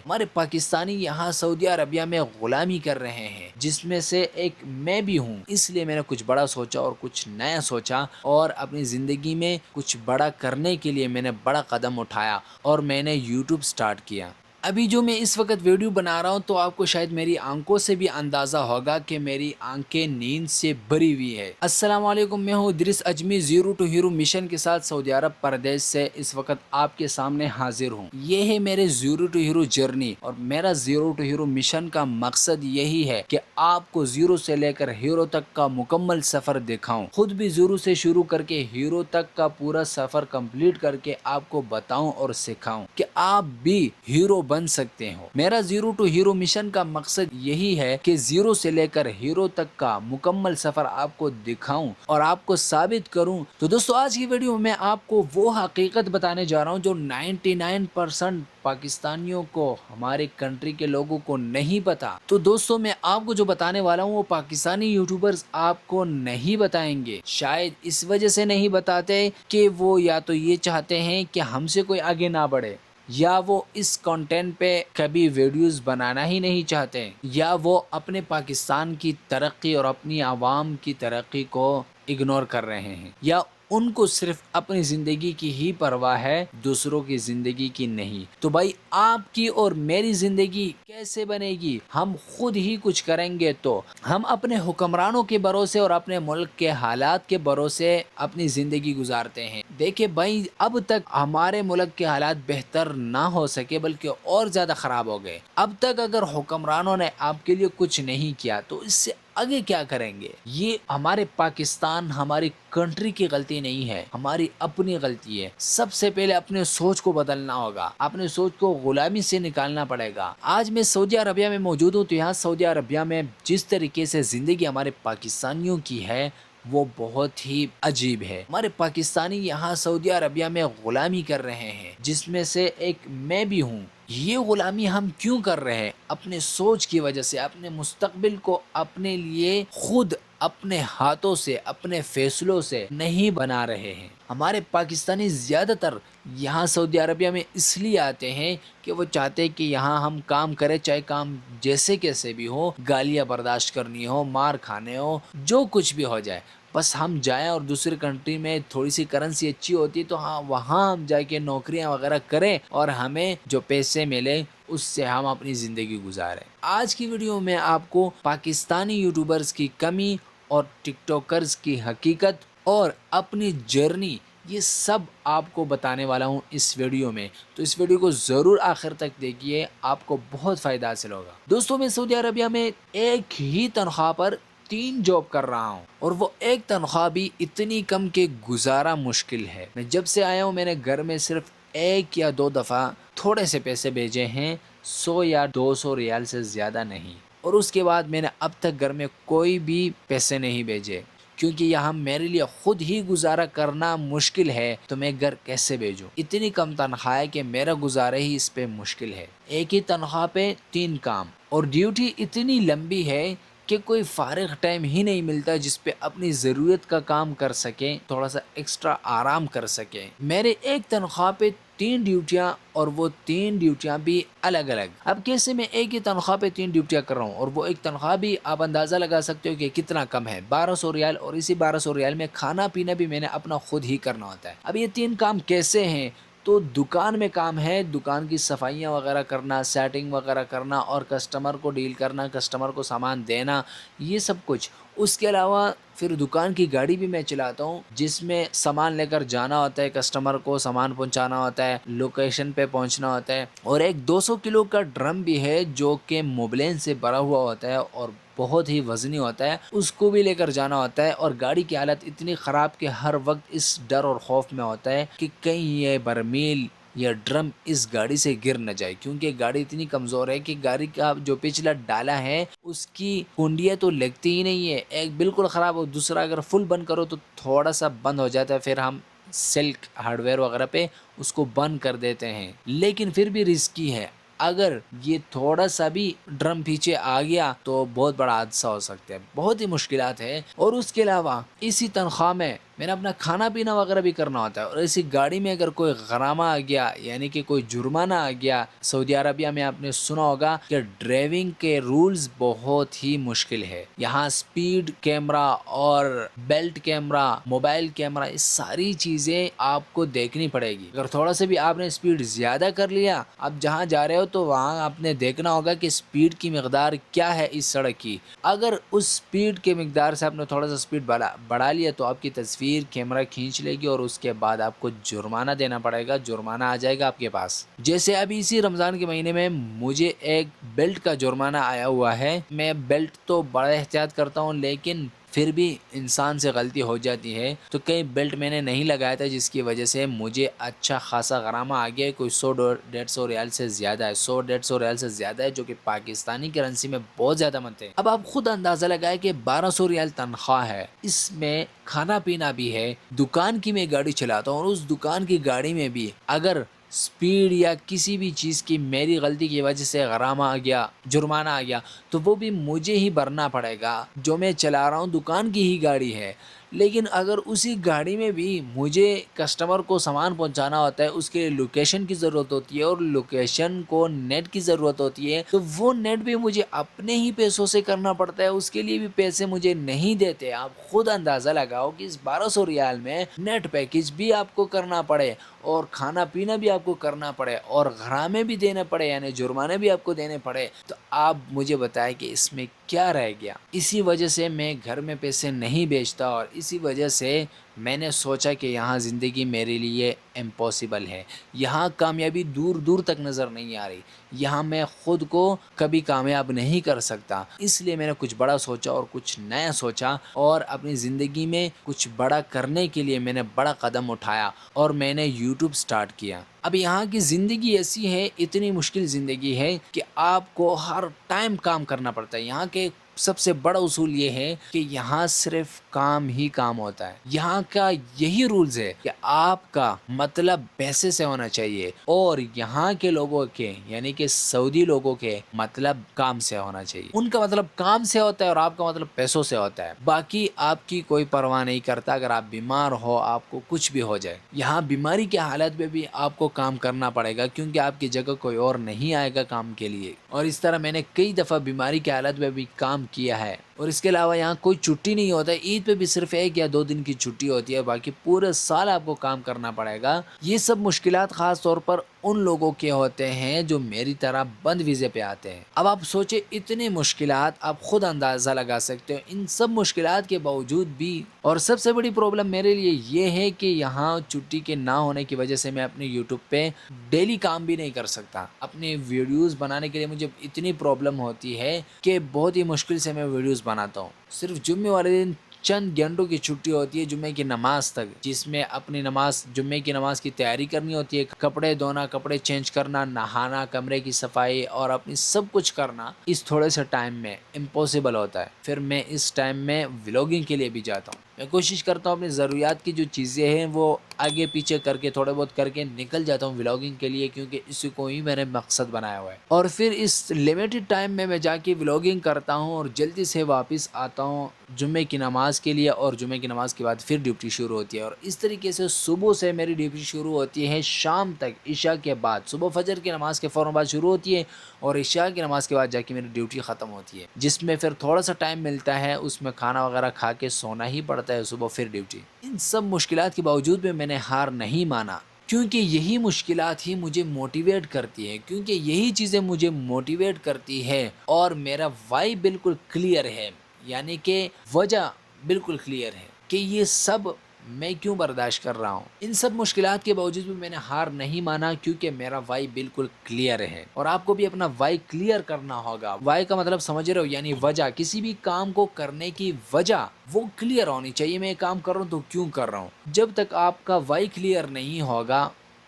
ہمارے پاکستانی یہاں سعودی عربیہ میں غلامی کر رہے ہیں، جس میں سے ایک میں بھی ہوں۔ اس لیے میں نے کچھ بڑا سوچا اور کچھ نیا سوچا، اور اپنی زندگی میں کچھ بڑا کرنے کے لیے میں نے بڑا قدم اٹھایا اور میں نے یوٹیوب سٹارٹ کیا۔ ابھی جو میں اس وقت ویڈیو بنا رہا ہوں تو آپ کو شاید میری آنکھوں سے بھی اندازہ ہوگا کہ میری آنکھیں نیند سے بھری ہوئی ہے۔ السلام علیکم، میں ہوں ادریس اجمی، زیرو ٹو ہیرو مشن کے ساتھ سعودی عرب پردیش سے اس وقت آپ کے سامنے حاضر ہوں۔ یہ ہے میرے زیرو ٹو ہیرو جرنی، اور میرا زیرو ٹو ہیرو مشن کا مقصد یہی ہے کہ آپ کو زیرو سے لے کر ہیرو تک کا مکمل سفر دکھاؤں، خود بھی زیرو سے شروع کر کے ہیرو تک کا پورا سفر کمپلیٹ کر کے آپ کو بتاؤں اور سکھاؤں کہ آپ بھی ہیرو بن سکتے ہو۔ میرا زیرو ٹو ہیرو مشن کا مقصد یہی ہے کہ زیرو سے لے کر ہیرو تک کا مکمل سفر آپ کو دکھاؤں اور آپ کو ثابت کروں۔ تو دوستو، آج کی ویڈیو میں آپ کو وہ حقیقت بتانے جا رہا ہوں جو 99% پاکستانیوں کو، ہمارے کنٹری کے لوگوں کو نہیں پتا۔ تو دوستو، میں آپ کو جو بتانے والا ہوں وہ پاکستانی یوٹیوبرز آپ کو نہیں بتائیں گے۔ شاید اس وجہ سے نہیں بتاتے کہ وہ یا تو یہ چاہتے ہیں کہ ہم سے کوئی آگے نہ بڑھے، یا وہ اس کنٹینٹ پہ کبھی ویڈیوز بنانا ہی نہیں چاہتے، یا وہ اپنے پاکستان کی ترقی اور اپنی عوام کی ترقی کو اگنور کر رہے ہیں، یا ان کو صرف اپنی زندگی کی ہی پرواہ ہے، دوسروں کی زندگی کی نہیں۔ تو بھائی، آپ کی اور میری زندگی کیسے بنے گی؟ ہم خود ہی کچھ کریں گے تو ہم اپنے حکمرانوں کے بھروسے اور اپنے ملک کے حالات کے بھروسے اپنی زندگی گزارتے ہیں۔ دیکھیں بھائی، اب تک ہمارے ملک کے حالات بہتر نہ ہو سکے بلکہ اور زیادہ خراب ہو گئے۔ اب تک اگر حکمرانوں نے آپ کے لیے کچھ نہیں کیا تو اس سے آگے کیا کریں گے؟ یہ ہمارے پاکستان، ہماری کنٹری کی غلطی نہیں ہے، ہماری اپنی غلطی ہے۔ سب سے پہلے اپنے سوچ کو بدلنا ہوگا، اپنے سوچ کو غلامی سے نکالنا پڑے گا۔ آج میں سعودی عربیہ میں موجود ہوں، تو یہاں سعودی عربیہ میں جس طریقے سے زندگی ہمارے پاکستانیوں کی ہے وہ بہت ہی عجیب ہے۔ ہمارے پاکستانی یہاں سعودی عربیہ میں غلامی کر رہے ہیں، جس میں سے ایک میں بھی ہوں۔ یہ غلامی ہم کیوں کر رہے ہیں؟ اپنے سوچ کی وجہ سے، اپنے مستقبل کو اپنے لیے خود اپنے ہاتھوں سے، اپنے فیصلوں سے نہیں بنا رہے ہیں۔ ہمارے پاکستانی زیادہ تر یہاں سعودی عربیہ میں اس لیے آتے ہیں کہ وہ چاہتے ہیں کہ یہاں ہم کام کریں، چاہے کام جیسے کیسے بھی ہو، گالیاں برداشت کرنی ہو، مار کھانے ہو، جو کچھ بھی ہو جائے، بس ہم جائیں، اور دوسری کنٹری میں تھوڑی سی کرنسی اچھی ہوتی ہے تو ہاں وہاں ہم جا کے نوکریاں وغیرہ کریں اور ہمیں جو پیسے ملے اس سے ہم اپنی زندگی گزاریں۔ آج کی ویڈیو میں آپ کو پاکستانی یوٹیوبرز کی کمی اور ٹک ٹاکرز کی حقیقت اور اپنی جرنی، یہ سب آپ کو بتانے والا ہوں اس ویڈیو میں۔ تو اس ویڈیو کو ضرور آخر تک دیکھیے، آپ کو بہت فائدہ حاصل ہوگا۔ دوستوں، میں سعودی عربیہ میں ایک ہی تنخواہ پر 3 جاب کر رہا ہوں، اور وہ ایک تنخواہ بھی اتنی کم کہ گزارا مشکل ہے۔ میں جب سے آیا ہوں میں نے گھر میں صرف 1 یا 2 دفعہ تھوڑے سے پیسے بھیجے ہیں، 100 یا 200 ریال سے زیادہ نہیں، اور اس کے بعد میں نے اب تک گھر میں کوئی بھی پیسے نہیں بھیجے، کیونکہ یہاں میرے لیے خود ہی گزارا کرنا مشکل ہے، تو میں گھر کیسے بھیجوں؟ اتنی کم تنخواہ ہے کہ میرا گزارا ہی اس پہ مشکل ہے۔ ایک ہی تنخواہ پہ 3 کام، اور ڈیوٹی اتنی لمبی ہے کہ کوئی فارغ ٹائم ہی نہیں ملتا جس پہ اپنی ضرورت کا کام کر سکیں، تھوڑا سا ایکسٹرا آرام کر سکیں۔ میرے ایک تنخواہ پہ 3 ڈیوٹیاں، اور وہ 3 ڈیوٹیاں بھی الگ الگ۔ اب کیسے میں ایک ہی تنخواہ پہ 3 ڈیوٹیاں کر رہا ہوں، اور وہ ایک تنخواہ بھی آپ اندازہ لگا سکتے ہو کہ کتنا کم ہے، 1200 ریال، اور اسی 1200 ریال میں کھانا پینا بھی میں نے اپنا خود ہی کرنا ہوتا ہے۔ اب یہ 3 کام کیسے ہیں؟ تو دکان میں کام ہے، دکان کی صفائیاں وغیرہ کرنا، سیٹنگ وغیرہ کرنا، اور کسٹمر کو ڈیل کرنا، کسٹمر کو سامان دینا، یہ سب کچھ۔ اس کے علاوہ پھر دکان کی گاڑی بھی میں چلاتا ہوں، جس میں سامان لے کر جانا ہوتا ہے، کسٹمر کو سامان پہنچانا ہوتا ہے، لوکیشن پہ پہنچنا ہوتا ہے، اور ایک 200 کلو کا ڈرم بھی ہے جو کہ موبلین سے بھرا ہوا ہوتا ہے اور بہت ہی وزنی ہوتا ہے، اس کو بھی لے کر جانا ہوتا ہے۔ اور گاڑی کی حالت اتنی خراب کہ ہر وقت اس ڈر اور خوف میں ہوتا ہے کہ کہیں یہ برمیل یا ڈرم اس گاڑی سے گر نہ جائے، کیونکہ گاڑی اتنی کمزور ہے کہ گاڑی کا جو پچھلا ڈالا ہے اس کی کنڈیاں تو لگتی ہی نہیں ہے، ایک بالکل خراب ہو، دوسرا اگر فل بند کرو تو تھوڑا سا بند ہو جاتا ہے، پھر ہم سلک ہارڈ ویئر وغیرہ پہ اس کو بند کر دیتے ہیں، لیکن پھر بھی رسکی ہے۔ اگر یہ تھوڑا سا بھی ڈرم پیچھے آ گیا تو بہت بڑا حادثہ ہو سکتا ہے، بہت ہی مشکلات ہے۔ اور اس کے علاوہ اسی تنخواہ میں میں نے اپنا کھانا پینا وغیرہ بھی کرنا ہوتا ہے، اور اسی گاڑی میں اگر کوئی غرامہ آ گیا یعنی کہ کوئی جرمانہ آ گیا، سعودی عربیہ میں آپ نے سنا ہوگا کہ ڈرائیونگ کے رولز بہت ہی مشکل ہے۔ یہاں سپیڈ کیمرہ اور بیلٹ کیمرہ، موبائل کیمرہ، یہ ساری چیزیں آپ کو دیکھنی پڑے گی۔ اگر تھوڑا سا بھی آپ نے سپیڈ زیادہ کر لیا، آپ جہاں جا رہے ہو تو وہاں آپ نے دیکھنا ہوگا کہ سپیڈ کی مقدار کیا ہے اس سڑک کی۔ اگر اس سپیڈ کے مقدار سے آپ نے تھوڑا سا سپیڈ بڑھا لیا تو آپ کی تصویر کیمرہ کھینچ لے گی، اور اس کے بعد آپ کو جرمانہ دینا پڑے گا، جرمانہ آ جائے گا آپ کے پاس۔ جیسے ابھی اسی رمضان کے مہینے میں مجھے ایک بیلٹ کا جرمانہ آیا ہوا ہے۔ میں بیلٹ تو بڑا احتیاط کرتا ہوں، لیکن پھر بھی انسان سے غلطی ہو جاتی ہے، تو کئی بیلٹ میں نے نہیں لگایا تھا، جس کی وجہ سے مجھے اچھا خاصا غرامہ آ گیا، کوئی 100-150 ریال سے زیادہ ہے، 100-150 ریال سے زیادہ ہے، جو کہ پاکستانی کرنسی میں بہت زیادہ بنتے ہیں۔ اب آپ خود اندازہ لگائیں کہ 1200 ریال تنخواہ ہے، اس میں کھانا پینا بھی ہے، دکان کی میں گاڑی چلاتا ہوں، اور اس دکان کی گاڑی میں بھی اگر سپیڈ یا کسی بھی چیز کی میری غلطی کی وجہ سے غرامہ آ گیا، جرمانہ آ گیا، تو وہ بھی مجھے ہی بھرنا پڑے گا۔ جو میں چلا رہا ہوں دکان کی ہی گاڑی ہے، لیکن اگر اسی گاڑی میں بھی مجھے کسٹمر کو سامان پہنچانا ہوتا ہے، اس کے لوکیشن کی ضرورت ہوتی ہے، اور لوکیشن کو نیٹ کی ضرورت ہوتی ہے، تو وہ نیٹ بھی مجھے اپنے ہی پیسوں سے کرنا پڑتا ہے، اس کے لیے بھی پیسے مجھے نہیں دیتے۔ آپ خود اندازہ لگاؤ کہ اس 1200 ریال میں نیٹ پیکج بھی آپ کو کرنا پڑے، اور کھانا پینا بھی آپ کو کرنا پڑے، اور غرامے بھی دینے پڑے، یعنی جرمانے بھی آپ کو دینے پڑے، تو آپ مجھے بتائیں کہ اس میں کیا رہ گیا۔ اسی وجہ سے میں گھر میں پیسے نہیں بیچتا، اور اسی وجہ سے میں نے سوچا کہ یہاں زندگی میرے لیے امپاسبل ہے، یہاں کامیابی دور دور تک نظر نہیں آ رہی، یہاں میں خود کو کبھی کامیاب نہیں کر سکتا۔ اس لیے میں نے کچھ بڑا سوچا اور کچھ نیا سوچا، اور اپنی زندگی میں کچھ بڑا کرنے کے لیے میں نے بڑا قدم اٹھایا، اور میں نے یوٹیوب سٹارٹ کیا۔ اب یہاں کی زندگی ایسی ہے، اتنی مشکل زندگی ہے کہ آپ کو ہر ٹائم کام کرنا پڑتا ہے۔ یہاں کے سب سے بڑا اصول یہ ہے کہ یہاں صرف کام ہی کام ہوتا ہے۔ یہاں کا یہی رولز ہے کہ آپ کا مطلب پیسے سے ہونا چاہیے، اور یہاں کے لوگوں کے یعنی کہ سعودی لوگوں کے مطلب کام سے ہونا چاہیے۔ ان کا مطلب کام سے ہوتا ہے، اور آپ کا مطلب پیسوں سے ہوتا ہے۔ باقی آپ کی کوئی پرواہ نہیں کرتا، اگر آپ بیمار ہو، آپ کو کچھ بھی ہو جائے، یہاں بیماری کی حالت میں بھی آپ کو کام کرنا پڑے گا، کیونکہ آپ کی جگہ کوئی اور نہیں آئے گا کام کے لیے۔ اور اس طرح میں نے کئی دفعہ بیماری کی حالت میں بھی کام کیا ہے۔ اور اس کے علاوہ یہاں کوئی چھٹی نہیں ہوتا ہے، عید پہ بھی صرف 1 یا 2 دن کی چھٹی ہوتی ہے، باقی پورے سال آپ کو کام کرنا پڑے گا۔ یہ سب مشکلات خاص طور پر ان لوگوں کے ہوتے ہیں جو میری طرح بند ویزے پہ آتے ہیں۔ اب آپ سوچیں، اتنے مشکلات، آپ خود اندازہ لگا سکتے ہو، ان سب مشکلات کے باوجود بھی، اور سب سے بڑی پرابلم میرے لیے یہ ہے کہ یہاں چھٹی کے نہ ہونے کی وجہ سے میں اپنے یوٹیوب پہ ڈیلی کام بھی نہیں کر سکتا۔ اپنے ویڈیوز بنانے کے لیے مجھے اتنی پرابلم ہوتی ہے کہ بہت ہی مشکل سے میں ویڈیوز بناتا ہوں۔ صرف جمعے والے دن چند گھنٹوں کی چھٹی ہوتی ہے، جمعے کی نماز تک، جس میں اپنی نماز، جمعے کی نماز کی تیاری کرنی ہوتی ہے، کپڑے دھونا، کپڑے چینج کرنا، نہانا، کمرے کی صفائی اور اپنی سب کچھ کرنا اس تھوڑے سے ٹائم میں امپاسبل ہوتا ہے۔ پھر میں اس ٹائم میں ولاگنگ کے لیے بھی جاتا ہوں۔ میں کوشش کرتا ہوں اپنی ضروریات کی جو چیزیں ہیں وہ آگے پیچھے کر کے، تھوڑے بہت کر کے نکل جاتا ہوں ولاگنگ کے لیے، کیونکہ اسی کو ہی میں نے مقصد بنایا ہوا ہے۔ اور پھر اس لیمیٹڈ ٹائم میں جا کے ولاگنگ کرتا ہوں، اور جلدی سے واپس آتا ہوں جمعے کی نماز کے لیے، اور جمعے کی نماز کے بعد پھر ڈیوٹی شروع ہوتی ہے۔ اور اس طریقے سے صبح سے میری ڈیوٹی شروع ہوتی ہے شام تک، عشاء کے بعد، صبح فجر کی نماز کے فوراً بعد شروع ہوتی ہے، اور عشاء کی نماز کے بعد جا کے میری ڈیوٹی ختم ہوتی ہے، جس میں پھر تھوڑا سا ٹائم ملتا ہے، اس میں کھانا وغیرہ کھا کے سونا ہی پڑتا ہے، صبح پھر ڈیوٹی۔ ان سب مشکلات کے باوجود بھی میں نے ہار نہیں مانا، کیونکہ یہی مشکلات ہی مجھے موٹیویٹ کرتی ہے، کیونکہ یہی چیزیں مجھے موٹیویٹ کرتی ہے، اور میرا وائی بالکل کلیئر ہے، یعنی کہ وجہ بالکل کلیئر ہے کہ یہ سب میں کیوں برداشت کر رہا ہوں۔ ان سب مشکلات کے باوجود بھی میں نے ہار نہیں مانا، کیونکہ میرا وائی بالکل کلیئر ہے۔ اور آپ کو بھی اپنا وائی کلیئر کرنا ہوگا۔ وائی کا مطلب سمجھ رہے ہو، یعنی وجہ، کسی بھی کام کو کرنے کی وجہ وہ کلیئر ہونی چاہیے۔ میں یہ کام کر رہا ہوں تو کیوں کر رہا ہوں؟ جب تک آپ کا وائی کلیئر نہیں ہوگا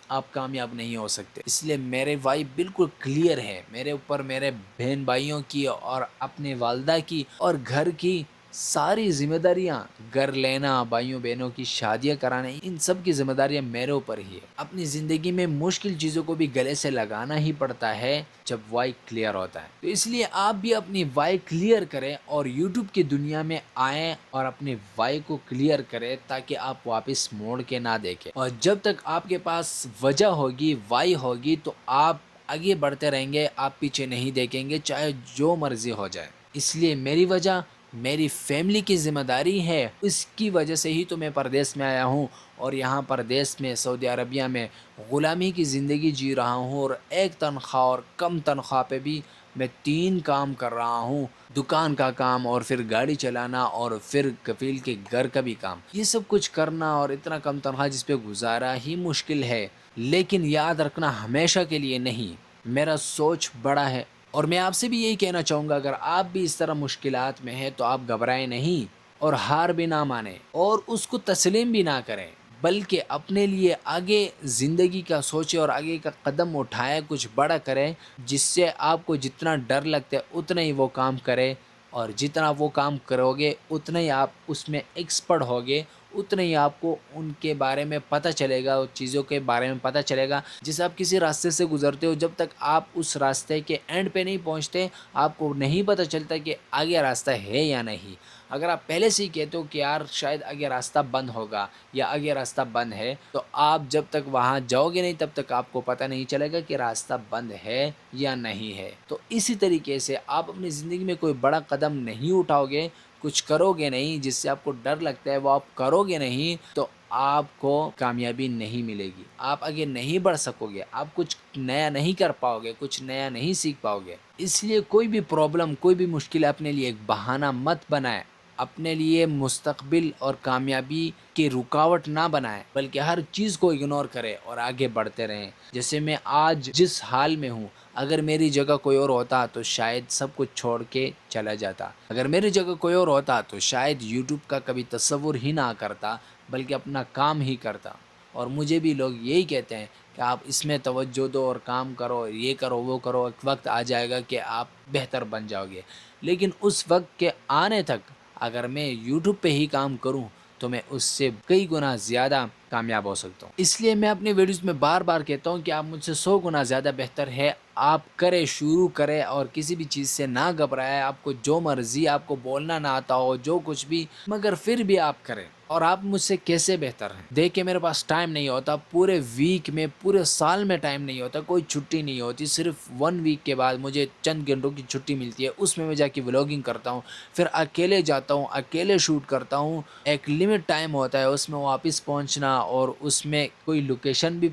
آپ کامیاب نہیں ہو سکتے۔ اس لیے میرے وائی بالکل کلیئر ہے۔ میرے اوپر میرے بہن بھائیوں کی، اور اپنے والدہ کی، اور گھر کی ساری ذمہ داریاں، گھر لینا، بھائیوں بہنوں کی شادیاں کرانا، ان سب کی ذمہ داریاں میرے اوپر ہی ہے۔ اپنی زندگی میں مشکل چیزوں کو بھی گلے سے لگانا ہی پڑتا ہے جب وائی کلیئر ہوتا ہے۔ تو اس لیے آپ بھی اپنی وائی کلیئر کریں اور یوٹیوب کی دنیا میں آئیں اور اپنی وائی کو کلیئر کریں تاکہ آپ واپس موڑ کے نہ دیکھیں۔ اور جب تک آپ کے پاس وجہ ہوگی، وائی ہوگی، تو آپ آگے بڑھتے رہیں گے، آپ پیچھے نہیں دیکھیں گے، چاہے جو مرضی ہو جائے۔ اس لیے میری وجہ میری فیملی کی ذمہ داری ہے، اس کی وجہ سے ہی تو میں پردیس میں آیا ہوں اور یہاں پردیس میں سعودی عربیہ میں غلامی کی زندگی جی رہا ہوں، اور ایک تنخواہ اور کم تنخواہ پہ بھی میں 3 کام کر رہا ہوں، دکان کا کام اور پھر گاڑی چلانا اور پھر کفیل کے گھر کا بھی کام۔ یہ سب کچھ کرنا اور اتنا کم تنخواہ جس پہ گزارا ہی مشکل ہے، لیکن یاد رکھنا ہمیشہ کے لیے نہیں۔ میرا سوچ بڑا ہے اور میں آپ سے بھی یہی کہنا چاہوں گا، اگر آپ بھی اس طرح مشکلات میں ہیں تو آپ گھبرائیں نہیں اور ہار بھی نہ مانیں اور اس کو تسلیم بھی نہ کریں، بلکہ اپنے لیے آگے زندگی کا سوچیں اور آگے کا قدم اٹھائیں، کچھ بڑا کریں، جس سے آپ کو جتنا ڈر لگتا ہے اتنا ہی وہ کام کریں، اور جتنا وہ کام کرو گے اتنا ہی آپ اس میں ایکسپرٹ ہوگے، اتنا ہی آپ کو ان کے بارے میں پتہ چلے گا، چیزوں کے بارے میں پتہ چلے گا۔ جیسے آپ کسی راستے سے گزرتے ہو، جب تک آپ اس راستے کے اینڈ پہ نہیں پہنچتے آپ کو نہیں پتہ چلتا کہ آگے راستہ ہے یا نہیں۔ اگر آپ پہلے سے ہی کہتے ہو کہ یار شاید آگے راستہ بند ہوگا یا آگے راستہ بند ہے، تو آپ جب تک وہاں جاؤ گے نہیں تب تک آپ کو پتہ نہیں چلے گا کہ راستہ بند ہے یا نہیں ہے۔ تو اسی طریقے سے آپ اپنی زندگی میں کوئی بڑا قدم نہیں اٹھاؤ گے، کچھ کرو گے نہیں، جس سے آپ کو ڈر لگتا ہے وہ آپ کرو گے نہیں، تو آپ کو کامیابی نہیں ملے گی، آپ آگے نہیں بڑھ سکو گے، آپ کچھ نیا نہیں کر پاؤ گے، کچھ نیا نہیں سیکھ پاؤ گے۔ اس لیے کوئی بھی پرابلم، کوئی بھی مشکل اپنے لیے ایک بہانہ مت بنائیں، اپنے لیے مستقبل اور کامیابی کی رکاوٹ نہ بنائیں، بلکہ ہر چیز کو اگنور کریں اور آگے بڑھتے رہیں۔ جیسے میں آج جس حال میں ہوں، اگر میری جگہ کوئی اور ہوتا تو شاید سب کچھ چھوڑ کے چلا جاتا، اگر میری جگہ کوئی اور ہوتا تو شاید یوٹیوب کا کبھی تصور ہی نہ کرتا، بلکہ اپنا کام ہی کرتا۔ اور مجھے بھی لوگ یہی کہتے ہیں کہ آپ اس میں توجہ دو اور کام کرو، یہ کرو وہ کرو، ایک وقت آ جائے گا کہ آپ بہتر بن جاؤ گے۔ لیکن اس وقت کے آنے تک اگر میں یوٹیوب پہ ہی کام کروں تو میں اس سے کئی گنا زیادہ کامیاب ہو سکتا ہوں۔ اس لیے میں اپنی ویڈیوز میں بار بار کہتا ہوں کہ آپ مجھ سے 100 گنا زیادہ بہتر ہے، آپ کرے، شروع کرے اور کسی بھی چیز سے نہ گھبرائے، آپ کو جو مرضی، آپ کو بولنا نہ آتا ہو، جو کچھ بھی، مگر پھر بھی آپ کریں۔ اور آپ مجھ سے کیسے بہتر ہیں؟ دیکھیں میرے پاس ٹائم نہیں ہوتا، پورے ویک میں، پورے سال میں ٹائم نہیں ہوتا، کوئی چھٹی نہیں ہوتی، صرف 1 ویک کے بعد مجھے چند گھنٹوں کی چھٹی ملتی ہے، اس میں جا کے ولاگنگ کرتا ہوں، پھر اکیلے جاتا ہوں، اکیلے شوٹ کرتا ہوں، ایک لمٹ ٹائم ہوتا ہے اس میں واپس پہنچنا، اور اس میں کوئی لوکیشن بھی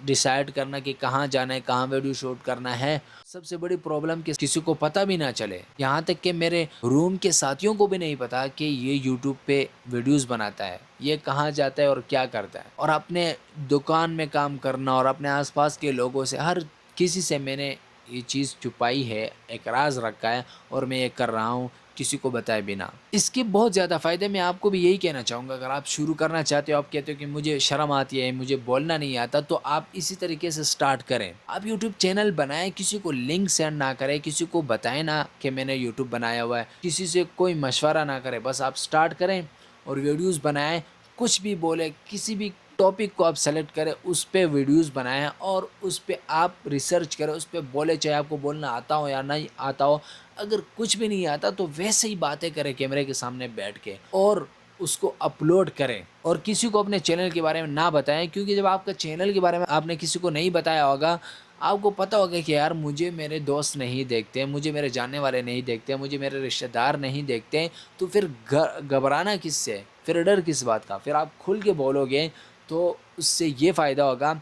ڈیسائیڈ کرنا کہ کہاں جانا ہے، کہاں ویڈیو شوٹ کرنا ہے۔ سب سے بڑی پرابلم کہ کسی کو پتہ بھی نہ چلے، یہاں تک کہ میرے روم کے ساتھیوں کو بھی نہیں پتا کہ یہ یوٹیوب پہ ویڈیوز بناتا ہے، یہ کہاں جاتا ہے اور کیا کرتا ہے۔ اور اپنے دکان میں کام کرنا اور اپنے آس پاس کے لوگوں سے، ہر کسی سے میں نے یہ چیز چھپائی ہے، ایک راز رکھا ہے، اور میں یہ کر رہا ہوں کسی کو بتائے بنا۔ اس کے بہت زیادہ فائدے میں آپ کو بھی یہی کہنا چاہوں گا، اگر آپ شروع کرنا چاہتے ہو، آپ کہتے ہو کہ مجھے شرم آتی ہے، مجھے بولنا نہیں آتا، تو آپ اسی طریقے سے سٹارٹ کریں۔ آپ یوٹیوب چینل بنائیں، کسی کو لنک سینڈ نہ کریں، کسی کو بتائیں نہ کہ میں نے یوٹیوب بنایا ہوا ہے، کسی سے کوئی مشورہ نہ کریں، بس آپ سٹارٹ کریں اور ویڈیوز بنائیں، کچھ بھی بولے، کسی بھی ٹاپک کو آپ سلیکٹ کریں، اس پہ ویڈیوز بنائیں اور اس پہ آپ ریسرچ کریں، اس پہ بولے، چاہے آپ کو بولنا آتا ہو یا نہیں آتا ہو۔ اگر کچھ بھی نہیں آتا تو ویسے ہی باتیں کریں کیمرے کے سامنے بیٹھ کے، اور اس کو اپلوڈ کریں، اور کسی کو اپنے چینل کے بارے میں نہ بتائیں، کیونکہ جب آپ کا چینل کے بارے میں آپ نے کسی کو نہیں بتایا ہوگا، آپ کو پتہ ہوگا کہ یار مجھے میرے دوست نہیں دیکھتے، مجھے میرے جاننے والے نہیں دیکھتے، مجھے میرے رشتہ دار نہیں دیکھتے، تو پھر گھبرانا کس سے، پھر ڈر کس بات کا؟ پھر آپ کھل کے بولو گے تو اس سے یہ فائدہ ہوگا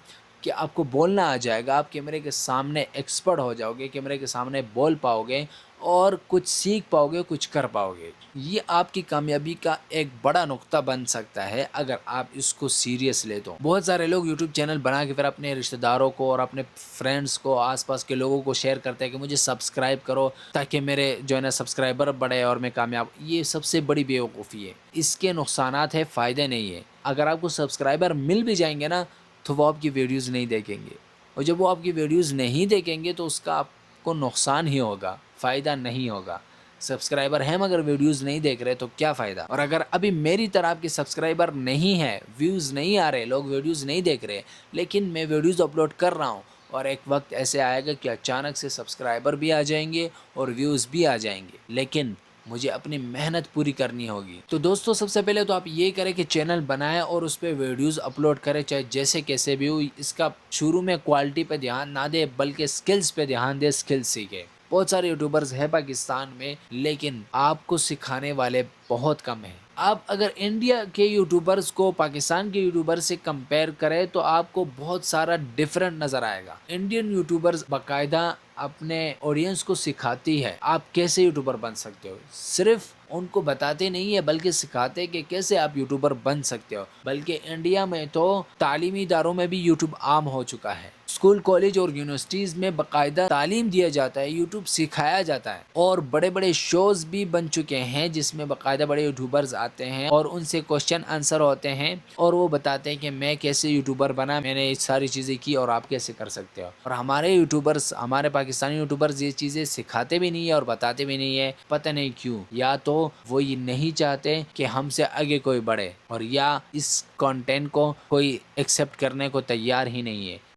کہ آپ کو بولنا آ جائے گا، آپ کیمرے کے سامنے ایکسپرٹ ہو جاؤ گے، کیمرے کے سامنے بول پاؤ گے اور کچھ سیکھ پاؤ گے، کچھ کر پاؤ گے۔ یہ آپ کی کامیابی کا ایک بڑا نقطہ بن سکتا ہے اگر آپ اس کو سیریس لے تو۔ بہت سارے لوگ یوٹیوب چینل بنا کے پھر اپنے رشتہ داروں کو اور اپنے فرینڈس کو، آس پاس کے لوگوں کو شیئر کرتے ہیں کہ مجھے سبسکرائب کرو تاکہ میرے جو ہے نا سبسکرائبر بڑھے اور میں کامیاب۔ یہ سب سے بڑی بیوقوفی ہے، اس کے نقصانات ہیں، فائدے نہیں ہے۔ اگر آپ کو سبسکرائبر مل بھی جائیں گے نا تو وہ آپ کی ویڈیوز نہیں دیکھیں گے، اور جب وہ آپ کی ویڈیوز نہیں دیکھیں گے تو اس کا آپ کو نقصان ہی ہوگا، فائدہ نہیں ہوگا۔ سبسکرائبر ہیں مگر ویڈیوز نہیں دیکھ رہے تو کیا فائدہ؟ اور اگر ابھی میری طرح آپ کے سبسکرائبر نہیں ہے، ویوز نہیں آ رہے، لوگ ویڈیوز نہیں دیکھ رہے، لیکن میں ویڈیوز اپلوڈ کر رہا ہوں، اور ایک وقت ایسے آئے گا کہ اچانک سے سبسکرائبر بھی آ جائیں گے اور ویوز بھی آ جائیں گے، لیکن مجھے اپنی محنت پوری کرنی ہوگی۔ تو دوستو سب سے پہلے تو آپ یہ کریں کہ چینل بنائیں اور اس پہ ویڈیوز اپلوڈ کریں، چاہے جیسے کیسے بھی ہو۔ اس کا شروع میں کوالٹی پہ دھیان نہ دے بلکہ سکلز پہ دھیان دے، سکلز سیکھے۔ بہت سارے یوٹیوبرز ہیں پاکستان میں، لیکن آپ کو سکھانے والے بہت کم ہیں۔ آپ اگر انڈیا کے یوٹیوبرز کو پاکستان کے یوٹیوبر سے کمپیئر کریں تو آپ کو بہت سارا ڈیفرنٹ نظر آئے گا۔ انڈین یوٹیوبرز باقاعدہ اپنے آڈینس کو سکھاتی ہے آپ کیسے یوٹیوبر بن سکتے ہو، صرف ان کو بتاتے نہیں ہے بلکہ سکھاتے کہ کیسے آپ یوٹیوبر بن سکتے ہو۔ بلکہ انڈیا میں تو تعلیمی اداروں میں بھی یوٹیوب عام ہو چکا ہے، اسکول، کالج اور یونیورسٹیز میں باقاعدہ تعلیم دیا جاتا ہے، یوٹیوب سکھایا جاتا ہے، اور بڑے بڑے شوز بھی بن چکے ہیں جس میں باقاعدہ بڑے یوٹیوبرز آتے ہیں اور ان سے کوشچن آنسر ہوتے ہیں اور وہ بتاتے ہیں کہ میں کیسے یوٹیوبر بنا، میں نے یہ ساری چیزیں کی اور آپ کیسے کر سکتے ہو۔ اور ہمارے یوٹیوبرز، ہمارے پاکستانی یوٹیوبرز یہ چیزیں سکھاتے بھی نہیں ہے اور بتاتے بھی نہیں ہے، پتہ نہیں کیوں۔ یا تو وہ یہ نہیں چاہتے کہ ہم سے آگے کوئی بڑھے، اور یا اس کانٹینٹ کو کوئی ایکسیپٹ کرنے کو تیار ہی نہیں ہے۔